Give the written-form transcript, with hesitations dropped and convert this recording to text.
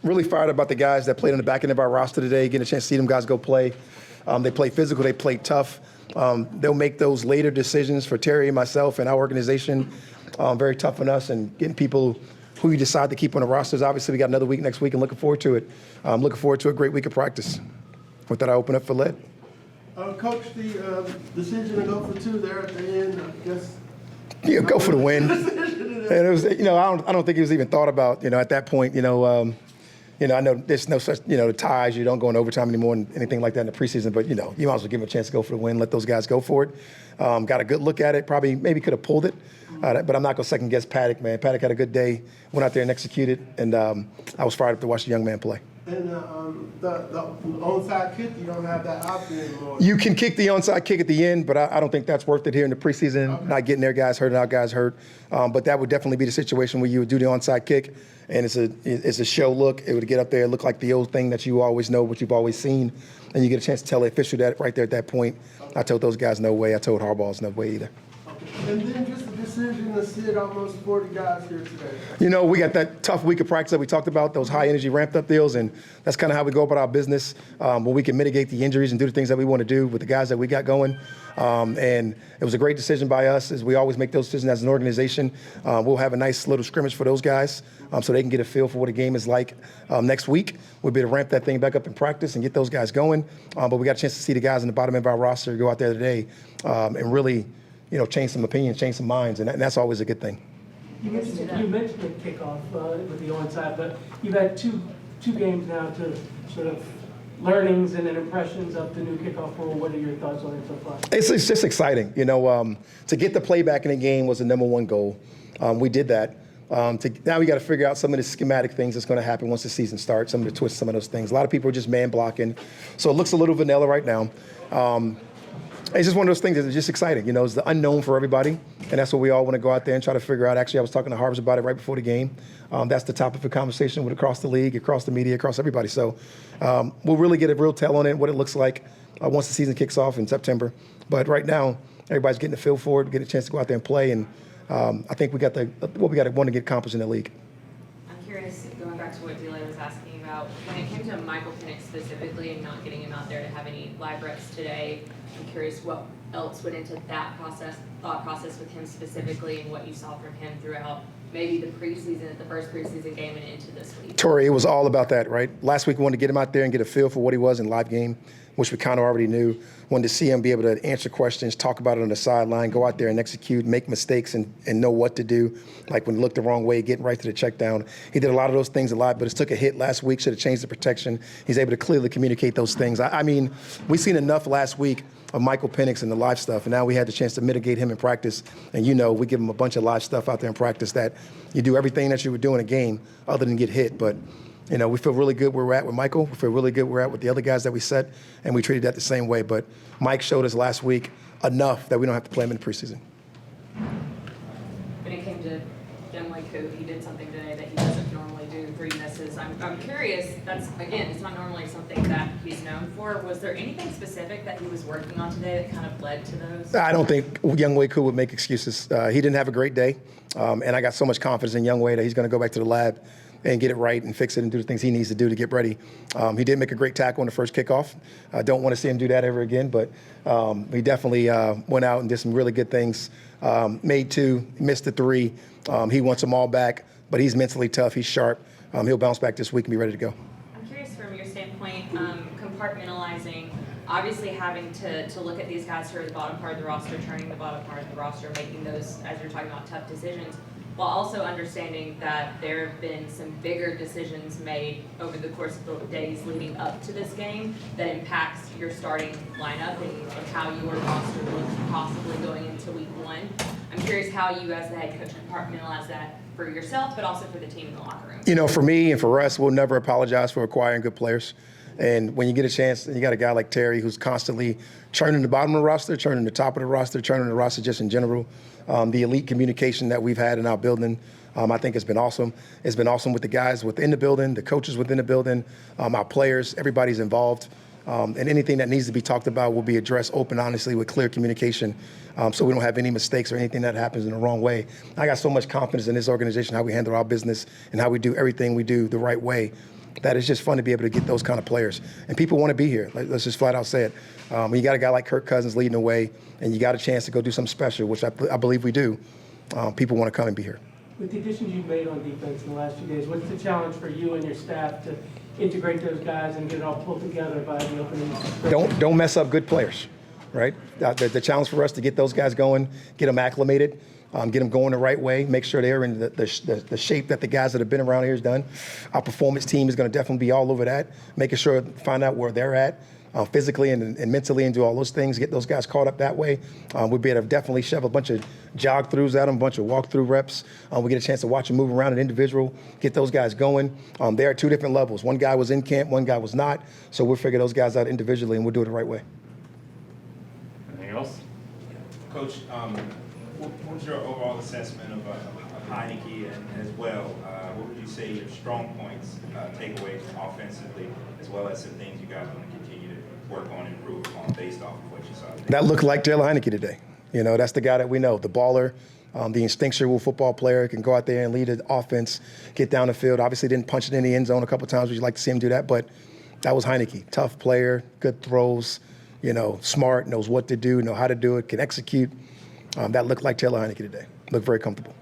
Really fired about the guys that played on the back end of our roster today, getting a chance to see them guys go play. They play physical, they play tough. They'll make those later decisions for Terry and myself and our organization very tough on us, and getting people who you decide to keep on the rosters. Obviously, we got another week next week and looking forward to it. Looking forward to a great week of practice. With that, I open up for lead. Coach, the decision to go for two there at the end, I guess. Yeah, go for the win. And it was, I don't think it was even thought about, at that point, I know there's no such, the ties, you don't go in overtime anymore and anything like that in the preseason, but, you might as well give them a chance to go for the win, let those guys go for it. Got a good look at it, maybe could have pulled it, but I'm not going to second guess Paddock, man. Paddock had a good day, went out there and executed, and I was fired up to watch the young man play. And the onside kick, you don't have that option anymore. You can kick the onside kick at the end, but I don't think that's worth it here in the preseason. Okay. Not getting their guys hurt and our guys hurt. But that would definitely be the situation where you would do the onside kick, and it's a show look. It would get up there, look like the old thing that you always know, what you've always seen, and you get a chance to tell the official that right there at that point. Okay. I told those guys no way. I told Harbaugh's no way either. Okay. And then just the decision to sit almost 40 guys here today. We got that tough week of practice that we talked about, those high energy ramped up deals, and that's kind of how we go about our business, where we can mitigate the injuries and do the things that we want to do with the guys that we got going. And it was a great decision by us, as we always make those decisions as an organization. We'll have a nice little scrimmage for those guys so they can get a feel for what a game is like next week. We'll be able to ramp that thing back up in practice and get those guys going. But we got a chance to see the guys in the bottom of our roster go out there today and really, change some opinions, change some minds, and that's always a good thing. You mentioned the kickoff with the onside, but you've had two games now to sort of learnings and then impressions of the new kickoff rule. What are your thoughts on it so far? It's just exciting. To get the play back in the game was the number one goal. We did that. Now we got to figure out some of the schematic things that's going to happen once the season starts, some of the twists, some of those things. A lot of people are just man blocking, so it looks a little vanilla right now. It's just one of those things that's just exciting. It's the unknown for everybody, and that's what we all want to go out there and try to figure out. Actually, I was talking to Harbs about it right before the game. That's the topic of conversation across the league, across the media, across everybody. So we'll really get a real tell on it, what it looks like once the season kicks off in September. But right now, everybody's getting a feel for it, getting a chance to go out there and play, and I think we got what we got to want to get accomplished in the league. I'm curious, going back to what Delay was asking about, when it came to Michael Penix specifically and not getting him out there to have any live reps today, I'm curious what else went into that thought process with him specifically, and what you saw from him throughout maybe the first preseason game and into this week. Tori, it was all about that, right? Last week we wanted to get him out there and get a feel for what he was in live game, which we kind of already knew. Wanted to see him be able to answer questions, talk about it on the sideline, go out there and execute, make mistakes and know what to do. Like when he looked the wrong way, getting right to the check down. He did a lot of those things a lot, but it took a hit last week, should have changed the protection. He's able to clearly communicate those things. I mean, we've seen enough last week of Michael Penix and the live stuff, and now we had the chance to mitigate him in practice. And we give him a bunch of live stuff out there in practice that you do everything that you would do in a game other than get hit. But we feel really good where we're at with Michael. We feel really good where we're at with the other guys that we set, and we treated that the same way. But Mike showed us last week enough that we don't have to play him in the preseason. When it came to Younghoe Koo, he did something today that he doesn't normally do, 3 misses. I'm curious, it's not normally something that he's known for. Was there anything specific that he was working on today that kind of led to those? I don't think Younghoe Koo would make excuses. He didn't have a great day, and I got so much confidence in Younghoe that he's going to go back to the lab and get it right and fix it and do the things he needs to do to get ready. He did make a great tackle on the first kickoff. I don't want to see him do that ever again, but he definitely went out and did some really good things. Made 2, missed the 3. He wants them all back, but he's mentally tough. He's sharp. He'll bounce back this week and be ready to go. I'm curious from your standpoint, compartmentalizing, obviously having to look at these guys who are the bottom part of the roster, turning the bottom part of the roster, making those, as you're talking about, tough decisions, while also understanding that there have been some bigger decisions made over the course of the days leading up to this game that impacts your starting lineup and how your roster looks possibly going into week 1. I'm curious how you as the head coach compartmentalize that for yourself, but also for the team in the locker room. For me and for us, we'll never apologize for acquiring good players. And when you get a chance, you got a guy like Terry who's constantly churning the bottom of the roster, churning the top of the roster, churning the roster just in general. The elite communication that we've had in our building, I think has been awesome. It's been awesome with the guys within the building, the coaches within the building, our players, everybody's involved. And anything that needs to be talked about will be addressed open, honestly, with clear communication, so we don't have any mistakes or anything that happens in the wrong way. I got so much confidence in this organization, how we handle our business and how we do everything we do the right way. that it's just fun to be able to get those kind of players. And people want to be here. Let's just flat out say it. When you got a guy like Kirk Cousins leading the way, and you got a chance to go do something special, which I believe we do, people want to come and be here. With the additions you've made on defense in the last few days, what's the challenge for you and your staff to integrate those guys and get it all pulled together by the opening? Don't mess up good players, right? The challenge for us to get those guys going, get them acclimated, get them going the right way, make sure they're in the shape that the guys that have been around here has done. Our performance team is going to definitely be all over that, making sure find out where they're at physically and mentally, and do all those things, get those guys caught up that way. We'll be able to definitely shove a bunch of jog throughs at them, a bunch of walk-through reps. We get a chance to watch them move around an individual, get those guys going. They're at two different levels. One guy was in camp, one guy was not. So we'll figure those guys out individually, and we'll do it the right way. Anything else? Coach, what was your overall assessment of Heineke, and as well, what would you say your strong points, takeaways offensively, as well as some things you guys want to continue to work on and improve upon based off of what you saw today? That looked like Taylor Heineke today. You know, that's the guy that we know, the baller, the instinctual football player, can go out there and lead the offense, get down the field. Obviously didn't punch it in the end zone a couple times. We'd like to see him do that, but that was Heineke. Tough player, good throws, you know, smart, knows what to do, know how to do it, can execute. That looked like Taylor Heineke today. Looked very comfortable.